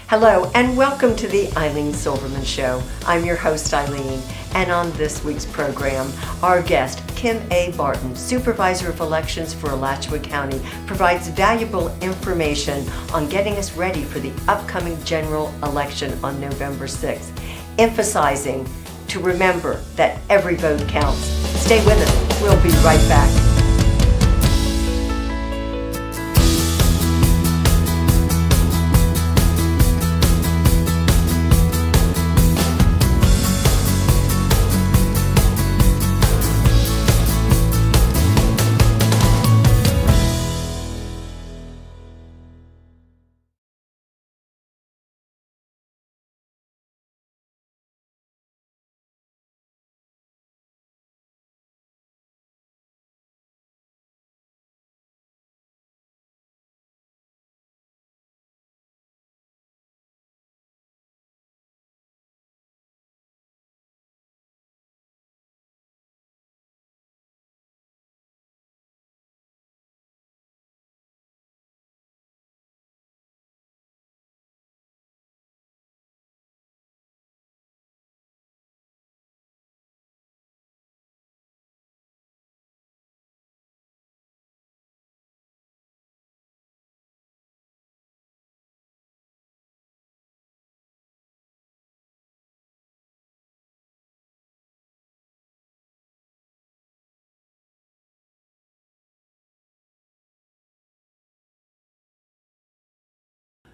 Hello and welcome to the Ilene Silverman Show. I'm your host Ilene, and on this week's program, our guest Kim A. Barton, Supervisor of Elections for Alachua County, provides valuable information on getting us ready for the upcoming general election on November 6th, emphasizing to remember that every vote counts. Stay with us. We'll be right back.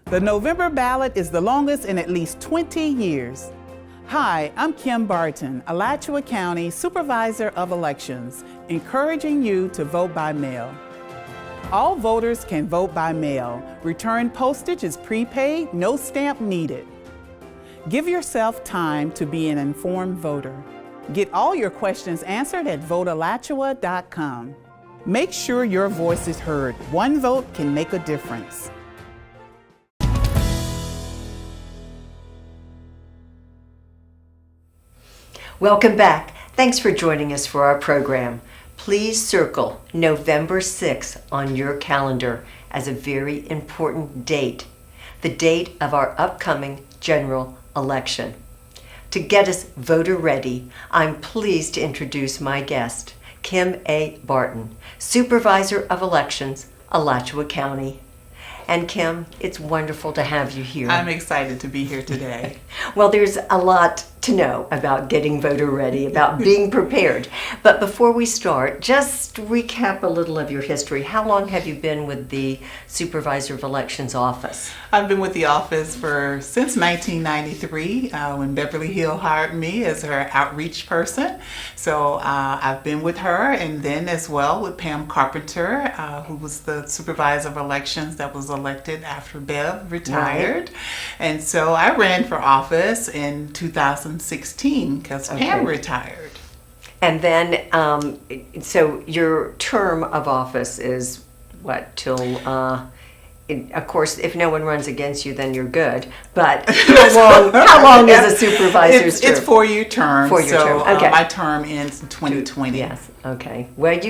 The November ballot is the longest in at least 20 years. Hi, I'm Kim Barton, Alachua County Supervisor of Elections, encouraging you to vote by mail. All voters can vote by mail. Return postage is prepaid, no stamp needed. Give yourself time to be an informed voter. Get all your questions answered at votealachua.com. Make sure your voice is heard. One vote can make a difference. Welcome back. Thanks for joining us for our program. Please circle November 6th on your calendar as a very important date, the date of our upcoming general election. To get us voter ready, I'm pleased to introduce my guest, Kim A. Barton, Supervisor of Elections, Alachua County. And Kim, it's wonderful to have you here. I'm excited to be here today. Well, there's a lot to know about getting voter ready, about being prepared. But before we start, just recap a little of your history. How long have you been with the Supervisor of Elections office? I've been with the office since 1993 when Beverly Hill hired me as her outreach person. So I've been with her, and then as well with Pam Carpenter, who was the Supervisor of Elections that was elected after Bev retired. Right. And so I ran for office in 2016 because Pam retired. And then, so your term of office is what, till, of course, if no one runs against you, then you're good. But how long is a supervisor's term? It's 4-year term. 4-year term. Okay. My term ends in 2020. Yes. Okay. Well,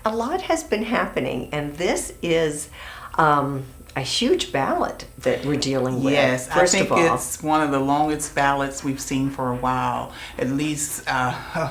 a lot has been happening, and this is a huge ballot that we're dealing with. Yes, I think it's one of the longest ballots we've seen for a while, at least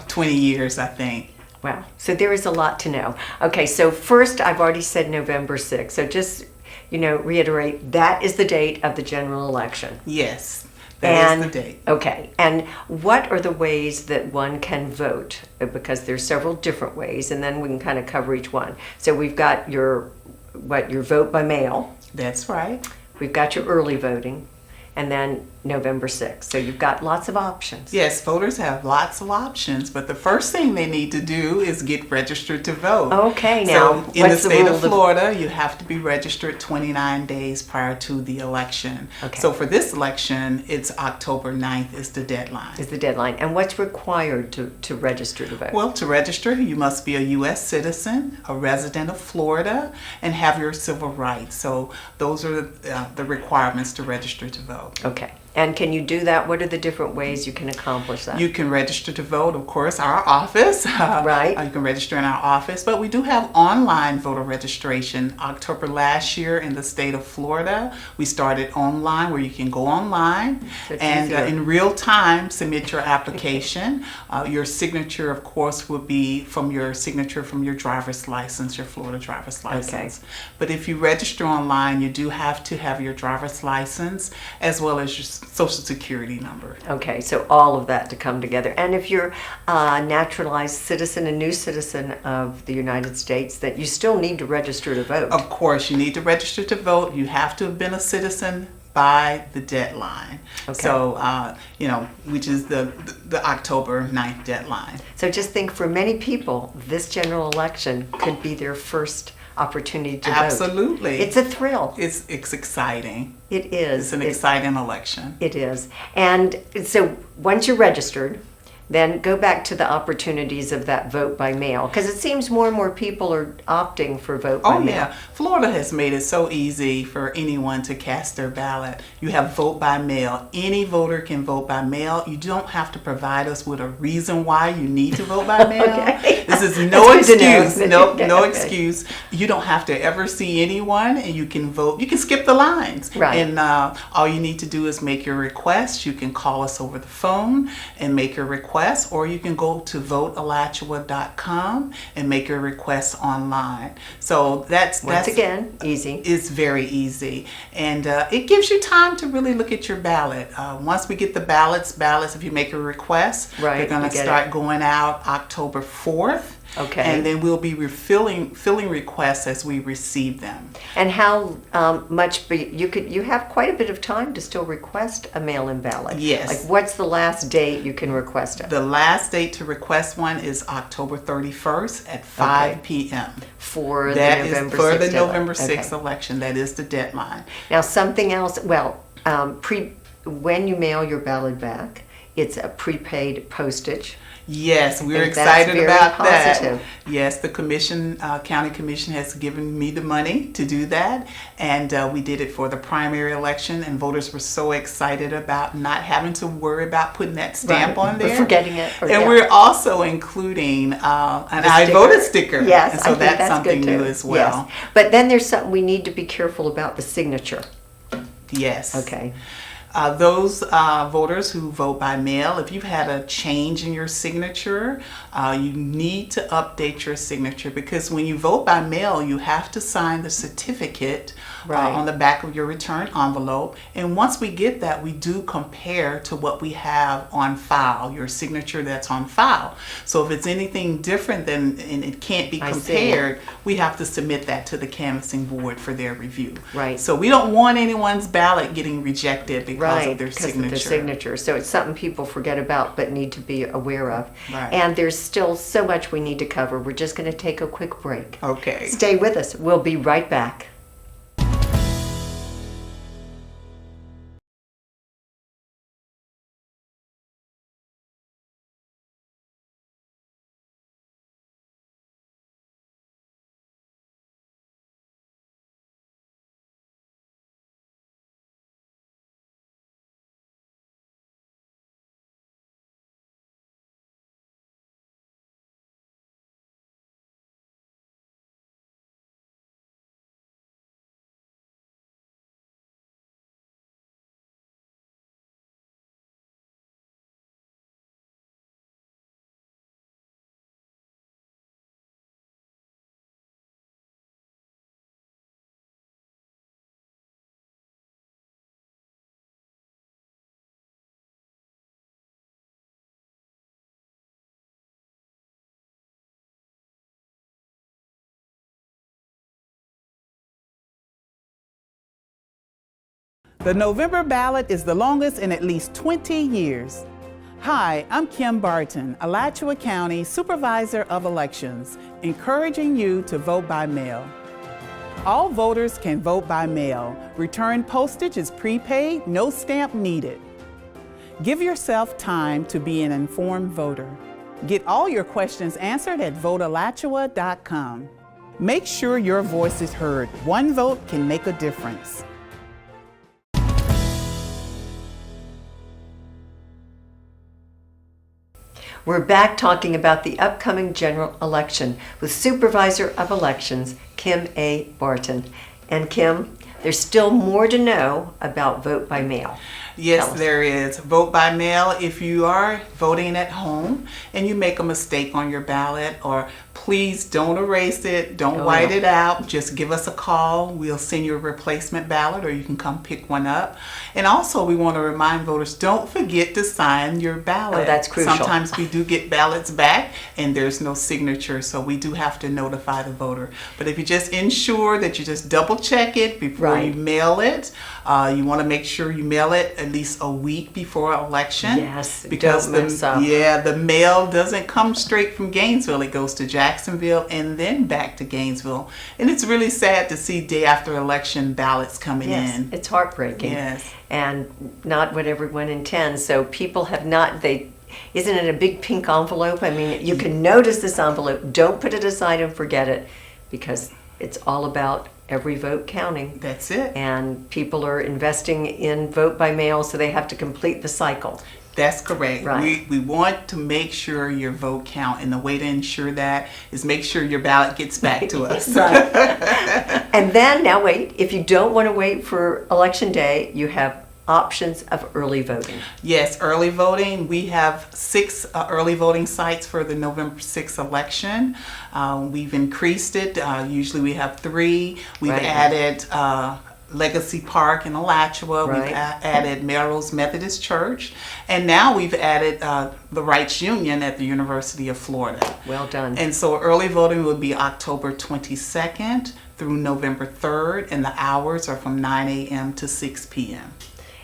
20 years, I think. Wow. So there is a lot to know. Okay, so first, I've already said November 6th. So just, reiterate, that is the date of the general election. Yes, that is the date. Okay. And what are the ways that one can vote? Because there's several different ways, and then we can kind of cover each one. So we've got your vote by mail. That's right. We've got your early voting, and then November 6th. So you've got lots of options. Yes, voters have lots of options, but the first thing they need to do is get registered to vote. Okay, now, so in the state of Florida, you have to be registered 29 days prior to the election. Okay. So for this election, it's October 9th is the deadline. Is the deadline. And what's required to register to vote? Well, to register, you must be a U.S. citizen, a resident of Florida, and have your civil rights. So those are the requirements to register to vote. Okay. And can you do that? What are the different ways you can accomplish that? You can register to vote, of course, our office. Right. You can register in our office, but we do have online voter registration. October last year in the state of Florida, we started online where you can go online and in real time submit your application. Your signature, of course, will be from your signature from your driver's license, your Florida driver's license. Okay. But if you register online, you do have to have your driver's license as well as your social security number. Okay, so all of that to come together. And if you're a naturalized citizen, a new citizen of the United States, that you still need to register to vote. Of course, you need to register to vote. You have to have been a citizen by the deadline. Okay. So, which is the October 9th deadline. So just think, for many people, this general election could be their first opportunity to vote. Absolutely. It's a thrill. It's exciting. It is. It's an exciting election. It is. And so once you're registered, then go back to the opportunities of that vote by mail, because it seems more and more people are opting for vote by mail. Yeah. Florida has made it so easy for anyone to cast their ballot. You have vote by mail. Any voter can vote by mail. You don't have to provide us with a reason why you need to vote by mail. Okay. This is no excuse. Nope, no Okay. excuse. You don't have to ever see anyone, and you can vote. You can skip the lines. Right. And all you need to do is make your request. You can call us over the phone and make your request, or you can go to votealachua.com and make your request online. So that's Again, easy. It's very easy, and it gives you time to really look at your ballot. Once we get the ballots, if you make a request, Right, they're going you to get start going out October 4th. Okay. And then we'll be filling requests as we receive them. And how much you have quite a bit of time to still request a mail-in ballot. Yes. Like, what's the last date you can request it? The last date to request one is October 31st at 5 p.m. For the That is November for 6th the deadline. November 6th Okay. election. That is the deadline. Now, something else. Well, when you mail your ballot back, it's a prepaid postage. Yes, we're think that's excited very about positive. that. Yes, the commission, county commission, has given me the money to do that, and we did it for the primary election. And voters were so excited about not having to worry about putting that stamp Right. on there, Or forgetting it. And we're also including an I voted sticker. Yes, and so I think that's something good too. new as well. Yes. But then there's something we need to be careful about: the signature. Yes. Okay. Those voters who vote by mail, if you've had a change in your signature, you need to update your signature, because when you vote by mail, you have to sign the certificate Right. on the back of your return envelope. And once we get that, we do compare to what we have on file, your signature that's on file. So if it's anything different and it can't be I see. compared, we have to submit that to the canvassing board for their review. Right. So we don't want anyone's ballot getting rejected because of their because signature. of their signature. So it's something people forget about but need to be aware of. Right. And there's still so much we need to cover. We're just going to take a quick break. Okay. Stay with us. We'll be right back. The November ballot is the longest in at least 20 years. Hi, I'm Kim Barton, Alachua County Supervisor of Elections, encouraging you to vote by mail. All voters can vote by mail. Return postage is prepaid, no stamp needed. Give yourself time to be an informed voter. Get all your questions answered at votealachua.com. Make sure your voice is heard. One vote can make a difference. We're back talking about the upcoming general election with Supervisor of Elections, Kim A. Barton. And Kim, there's still more to know about vote by mail. Yes, there is. Vote by mail. If you are voting at home and you make a mistake on your ballot, or please don't erase it, don't white it out, just give us a call. We'll send you a replacement ballot, or you can come pick one up. And also, we want to remind voters, don't forget to sign your ballot. Oh, that's crucial. Sometimes we do get ballots back and there's no signature, so we do have to notify the voter. But if you just ensure that you just double check it before you mail it, you want to make sure you mail it at least a week before election. Yes, because don't mess up. the mail doesn't come straight from Gainesville. It goes to Jacksonville and then back to Gainesville. And it's really sad to see day after election ballots coming in. It's heartbreaking. Yes. And not what everyone intends. So people have not, isn't it a big pink envelope? I mean, you can notice this envelope. Don't put it aside and forget it, because it's all about every vote counting. That's it. And people are investing in vote by mail, so they have to complete the cycle. That's correct. Right. We want to make sure your vote count, and the way to ensure that is make sure your ballot gets back to us. Right. And then, now wait, if you don't want to wait for Election Day, you have options of early voting. Yes, early voting. We have 6 early voting sites for the November 6th election. We've increased it. Usually we have 3. We've added Legacy Park in Alachua. We've added Melrose Methodist Church. And now we've added the Rights Union at the University of Florida. Well done. And so early voting will be October 22nd through November 3rd, and the hours are from 9 a.m. to 6 p.m.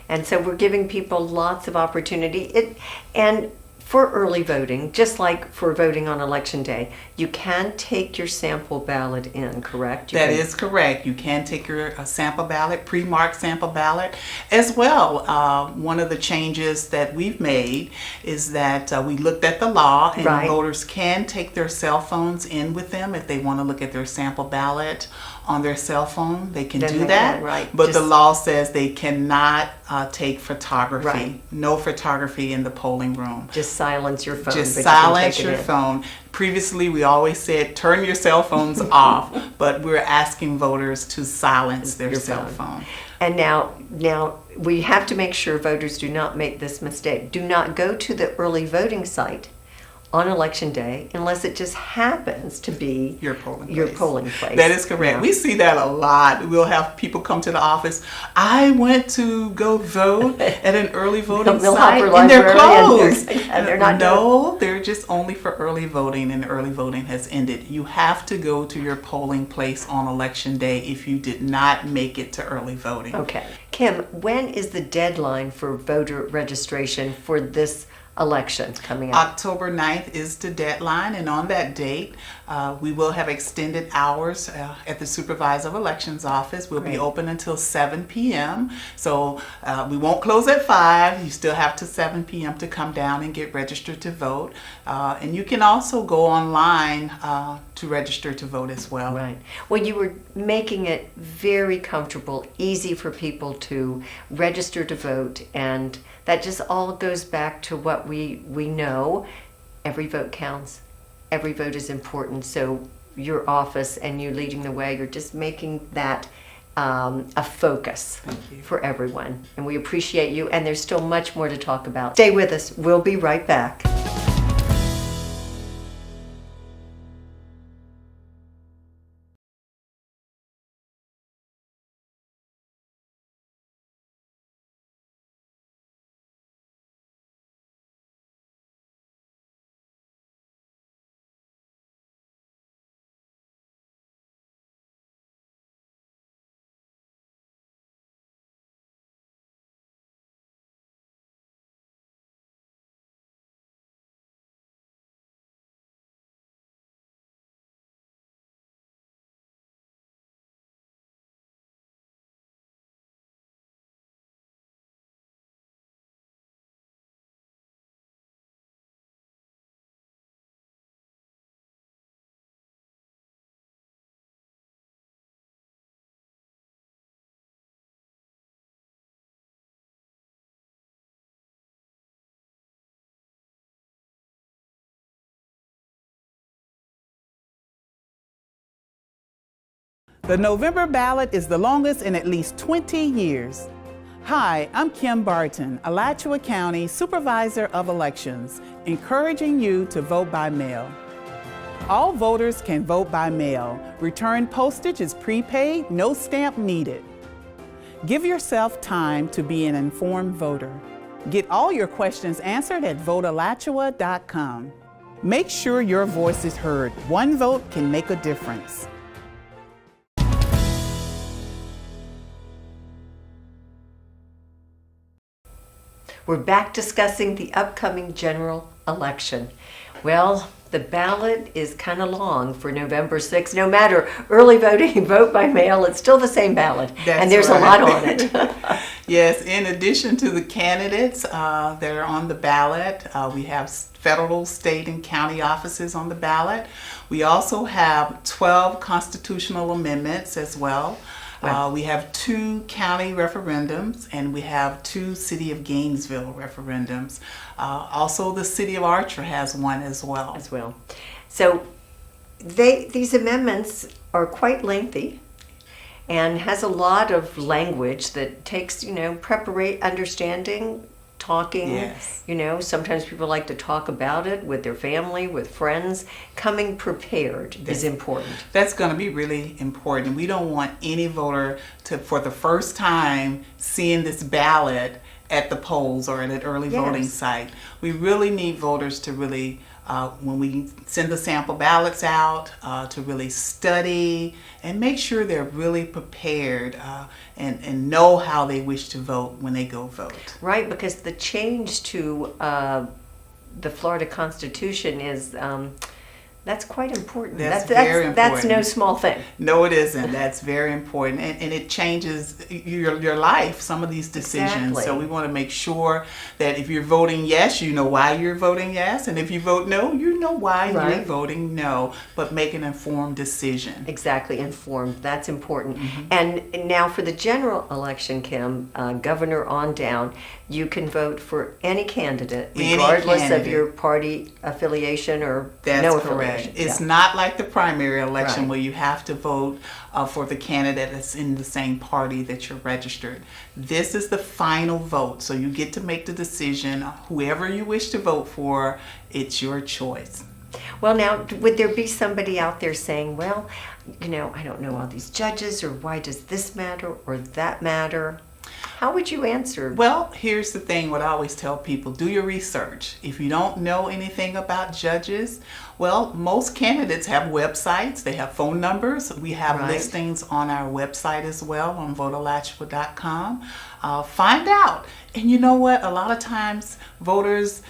And so we're giving people lots of opportunity. And for early voting, just like for voting on Election Day, you can take your sample ballot in, correct? That is correct. You can take your sample ballot, pre-marked sample ballot. As well, one of the changes that we've made is that we looked at the law, and voters can take their cell phones in with them if they want to look at their sample ballot on their cell phone. They can do that. But the law says they cannot take photography. No photography in the polling room. Just silence your phone. Just silence your phone. Previously, we always said turn your cell phones off, but we're asking voters to silence their cell phone. And now we have to make sure voters do not make this mistake. Do not go to the early voting site on Election Day unless it just happens to be your polling place. That is correct. We see that a lot. We'll have people come to the office. I went to go vote at an early voting site, and they're closed. And they're not. No, they're just only for early voting, and early voting has ended. You have to go to your polling place on Election Day if you did not make it to early voting. Okay. Kim, when is the deadline for voter registration for this election coming up? October 9th is the deadline, and on that date we will have extended hours at the Supervisor of Elections office. We'll be open until 7 p.m. So we won't close at 5. You still have to 7 p.m. to come down and get registered to vote. And you can also go online to register to vote as well. Right. Well, you were making it very comfortable, easy for people to register to vote, and that just all goes back to what we know. Every vote counts. Every vote is important. So your office and you leading the way, you're just making that a focus for everyone. And we appreciate you. And there's still much more to talk about. Stay with us. We'll be right back. The November ballot is the longest in at least 20 years. Hi, I'm Kim Barton, Alachua County Supervisor of Elections, encouraging you to vote by mail. All voters can vote by mail. Return postage is prepaid, no stamp needed. Give yourself time to be an informed voter. Get all your questions answered at votealachua.com. Make sure your voice is heard. One vote can make a difference. We're back discussing the upcoming general election. Well, the ballot is kind of long for November 6th. No matter early voting, vote by mail, it's still the same ballot. That's and there's right. a lot on it. Yes, in addition to the candidates that are on the ballot, we have federal, state, and county offices on the ballot. We also have 12 constitutional amendments as well. Wow. We have 2 county referendums, and we have 2 City of Gainesville referendums. Also, the City of Archer has one as well. So these amendments are quite lengthy and has a lot of language that takes, understanding, talking. Yes. Sometimes people like to talk about it with their family, with friends. Coming prepared is important. That's going to be really important. We don't want any voter to, for the first time, seeing this ballot at the polls or at an early voting site. We really need voters to really, when we send the sample ballots out, to really study and make sure they're really prepared and know how they wish to vote when they go vote. Right, because the change to the Florida Constitution is that's quite important. That's very important. That's no small thing. No, it isn't. That's very important. And it changes your life, some of these decisions. Exactly. So we want to make sure that if you're voting yes, you know why you're voting yes. And if you vote no, you know why you're voting no. But make an informed decision. Exactly, informed. That's important. Mm-hmm. And now for the general election, Kim, governor on down, you can vote for any candidate, regardless of your party affiliation or no affiliation. It's not like the primary election where you have to vote for the candidate that's in the same party that you're registered. This is the final vote, so you get to make the decision. Whoever you wish to vote for, it's your choice. Well, now, would there be somebody out there saying, well, I don't know all these judges, or why does this matter or that matter? How would you answer? Well, here's the thing, what I always tell people, do your research. If you don't know anything about judges, well, most candidates have websites, they have phone numbers. We have listings on our website as well, on votealachua.com. Find out. And you know what? A lot of times voters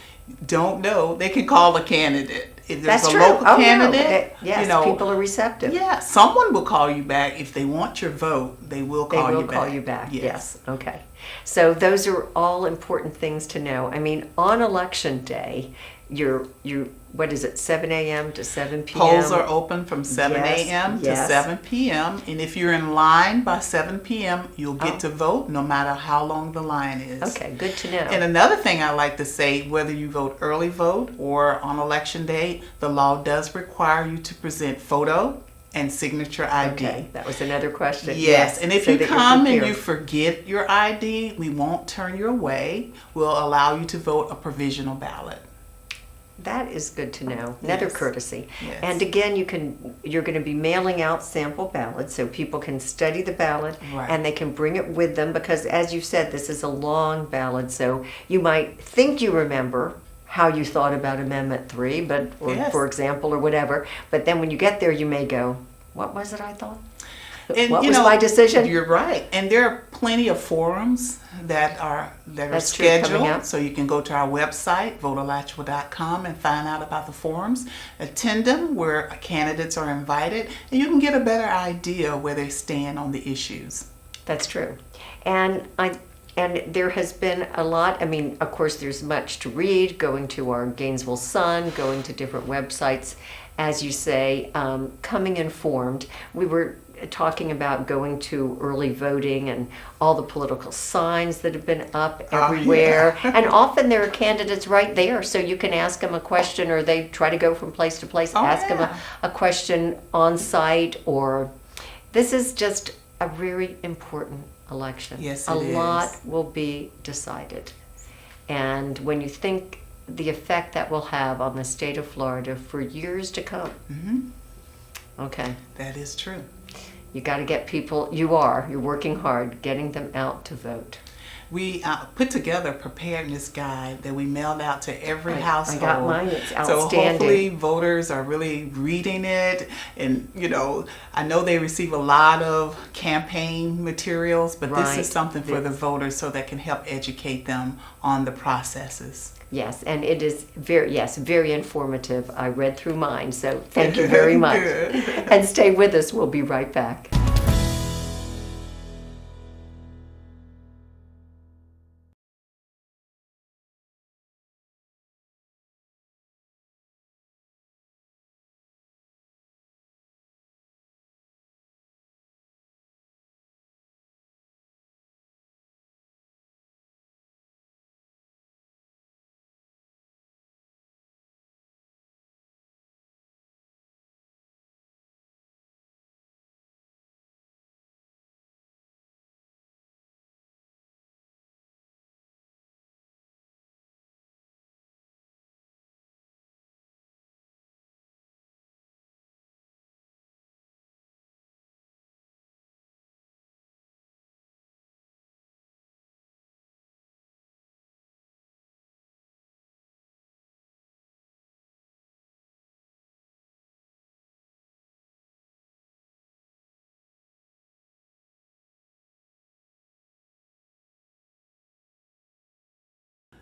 don't know. They can call a candidate. If there's That's a true. local candidate, yes, people are receptive. Yeah, someone will call you back. If they want your vote, they will call you back. Yes. Okay. So those are all important things to know. I mean, on election day, you're what is it, 7 a.m. to 7 p.m.? Polls are open from 7 a.m. to 7 p.m. And if you're in line by 7 p.m., you'll get to vote no matter how long the line is. Okay, good to know. And another thing I like to say, whether you vote early vote or on election day, the law does require you to present photo and signature ID. Okay, that was another question. Yes, and if you come and you forget your ID, we won't turn you away. We'll allow you to vote a provisional ballot. That is good to know. Another courtesy. Yes. And again, you're going to be mailing out sample ballots so people can study the ballot and they can bring it with them, because as you said, this is a long ballot, so you might think you remember how you thought about Amendment 3, for example, or whatever, but then when you get there, you may go, what was it I thought? And, what was my decision? You're right. And there are plenty of forums that are scheduled. So you can go to our website, votealachua.com, and find out about the forums. Attend them where candidates are invited, and you can get a better idea where they stand on the issues. That's true. And there has been a lot. I mean, of course, there's much to read, going to our Gainesville Sun, going to different websites, as you say, coming informed. We were talking about going to early voting and all the political signs that have been up everywhere. And often there are candidates right there, so you can ask them a question, or they try to go from place to place, ask them a question on site, or This is just a very important election. Yes, a it is. lot will be decided. And when you think the effect that will have on the state of Florida for years to come. Okay. That is true. You got to get people, you're working hard, getting them out to vote. We put together a preparedness guide that we mailed out to every household. I got mine. It's So outstanding. hopefully voters are really reading it. And, I know they receive a lot of campaign materials, but this is something for the voters so that can help educate them on the processes. Yes, and it is very informative. I read through mine, so thank you very much. And stay with us. We'll be right back.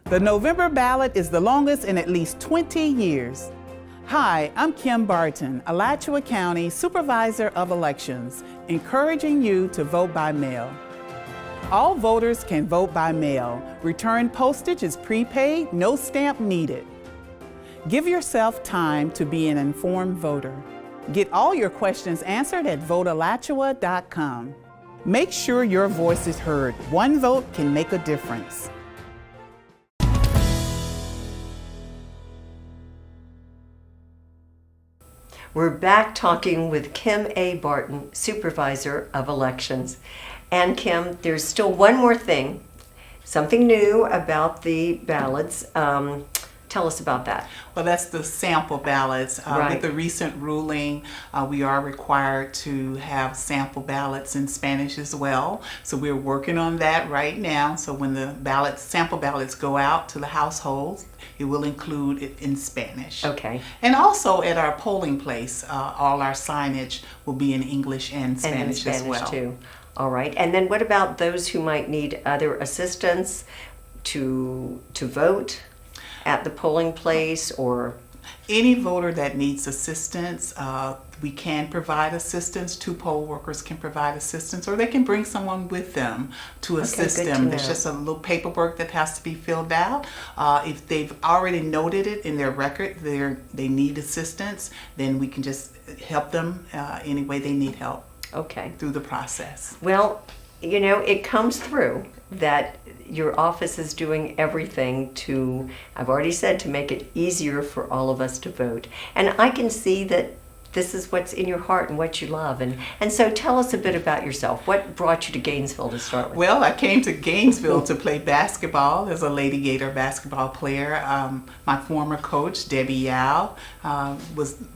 The November ballot is the longest in at least 20 years. Hi, I'm Kim Barton, Alachua County Supervisor of Elections, encouraging you to vote by mail. All voters can vote by mail. Return postage is prepaid, no stamp needed. Give yourself time to be an informed voter. Get all your questions answered at votealachua.com. Make sure your voice is heard. One vote can make a difference. We're back talking with Kim A. Barton, Supervisor of Elections. And Kim, there's still one more thing, something new about the ballots. Tell us about that. Well, that's the sample ballots. With the recent ruling, we are required to have sample ballots in Spanish as well. So we're working on that right now. So when the sample ballots go out to the households, it will include it in Spanish. Okay. And also at our polling place, all our signage will be in English and Spanish as well. Too. All right. And then what about those who might need other assistance to vote at the polling place, or any voter that needs assistance? We can provide assistance. 2 poll workers can provide assistance, or they can bring someone with them to assist them. There's just a little paperwork that has to be filled out. If they've already noted it in their record, they need assistance, then we can just help them any way they need help. Okay. Through the process. Well, it comes through that your office is doing everything to, I've already said, to make it easier for all of us to vote. And I can see that this is what's in your heart and what you love. And so tell us a bit about yourself. What brought you to Gainesville to start with? Well, I came to Gainesville to play basketball as a Lady Gator basketball player. My former coach, Debbie Yao,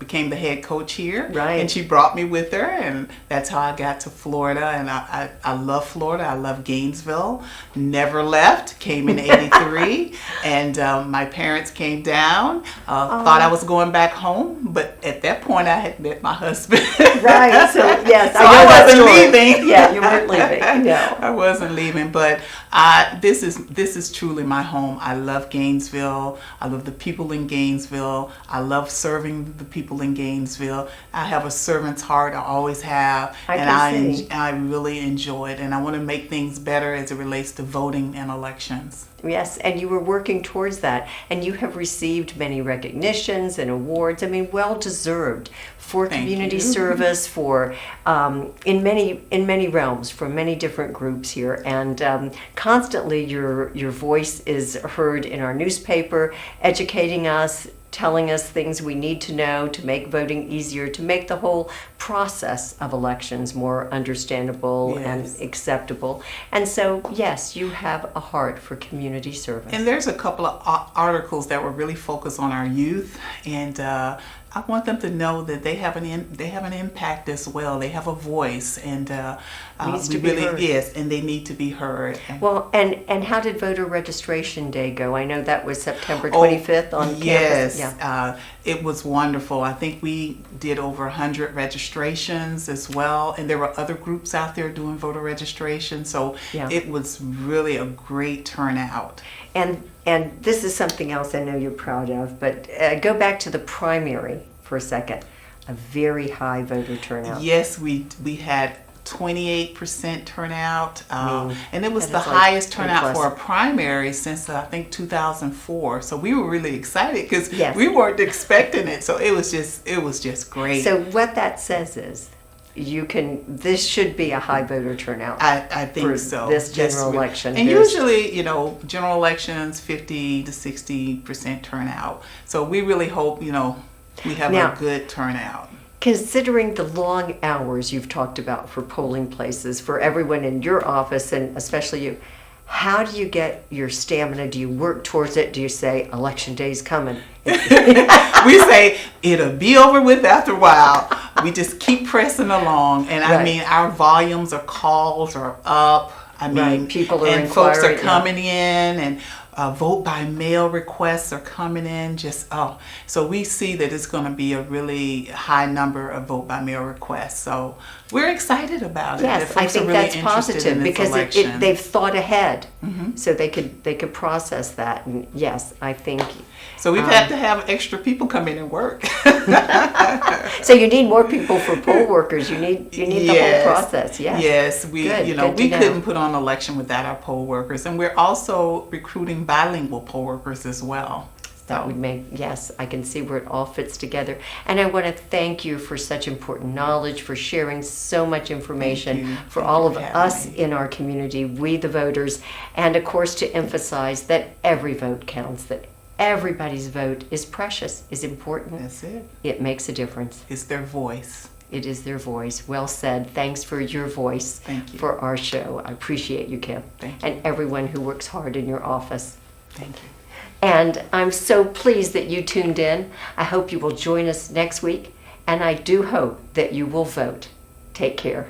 became the head coach here. Right. And she brought me with her, and that's how I got to Florida. And I love Florida. I love Gainesville. Never left. Came in '83. And my parents came down. Thought I was going back home. But at that point, I had met my husband. Right. So, yes. So I wasn't leaving. Yeah, you weren't leaving. No. I wasn't leaving. But this is truly my home. I love Gainesville. I love the people in Gainesville. I love serving the people in Gainesville. I have a servant's heart. I always have. I really enjoy it. And I want to make things better as it relates to voting and elections. Yes, and you were working towards that, and you have received many recognitions and awards. I mean, well deserved for community service, for in many realms, from many different groups here, and constantly your voice is heard in our newspaper, educating us, telling us things we need to know to make voting easier, to make the whole process of elections more understandable Yes. and acceptable. And so, yes, you have a heart for community service. And there's a couple of articles that were really focused on our youth, and I want them to know that they have an impact as well. They have a voice, and Needs to be heard. yes, and they need to be heard. Well, and how did voter registration day go? I know that was September 25th on yes, campus. Yeah. It was wonderful. I think we did over 100 registrations as well, and there were other groups out there doing voter registration. So Yeah. it was really a great turnout. And this is something else I know you're proud of, but go back to the primary for a second. A very high voter turnout. Yes, we had 28% turnout, and it was that the is like highest turnout impressive. for a primary since I think 2004. So we were really excited because Yes. we weren't expecting it. So it was just great. So what that says is, this should be a high voter turnout. I think for so. this general Yes, election. and There's- usually, general elections 50 to 60% turnout. So we really hope, we have Now- a good turnout. Considering the long hours you've talked about for polling places, for everyone in your office and especially you, how do you get your stamina? Do you work towards it? Do you say, election day's coming? We say it'll be over with after a while. We just keep pressing along, and I Right. mean our volumes of calls are up. I mean, Right. People are and folks are inquiring, yeah. coming in, and vote by mail requests are coming in. So we see that it's going to be a really high number of vote by mail requests. So we're excited about it. that Yes, I folks are think really that's interested positive in this because election. they've thought ahead, so they could process that. And yes, I think. So we've had to have extra people come in and work. So you need more people for poll workers. You need the Yes. whole process. Yes. Yes, we Good, we good to know. couldn't put on an election without our poll workers, and we're also recruiting bilingual poll workers as well. That would make, yes, I can see where it all fits together. And I want to thank you for such important knowledge, for sharing so much information Thank you. for Thank all you of for having us me. in our community, we the voters, and of course to emphasize that every vote counts, that everybody's vote is precious, is important. That's it. It makes a difference. It's their voice. It is their voice. Well said. Thanks for your voice Thank you. for our show. I appreciate you, Kim. Thank you. And everyone who works hard in your office. Thank you. And I'm so pleased that you tuned in. I hope you will join us next week, and I do hope that you will vote. Take care.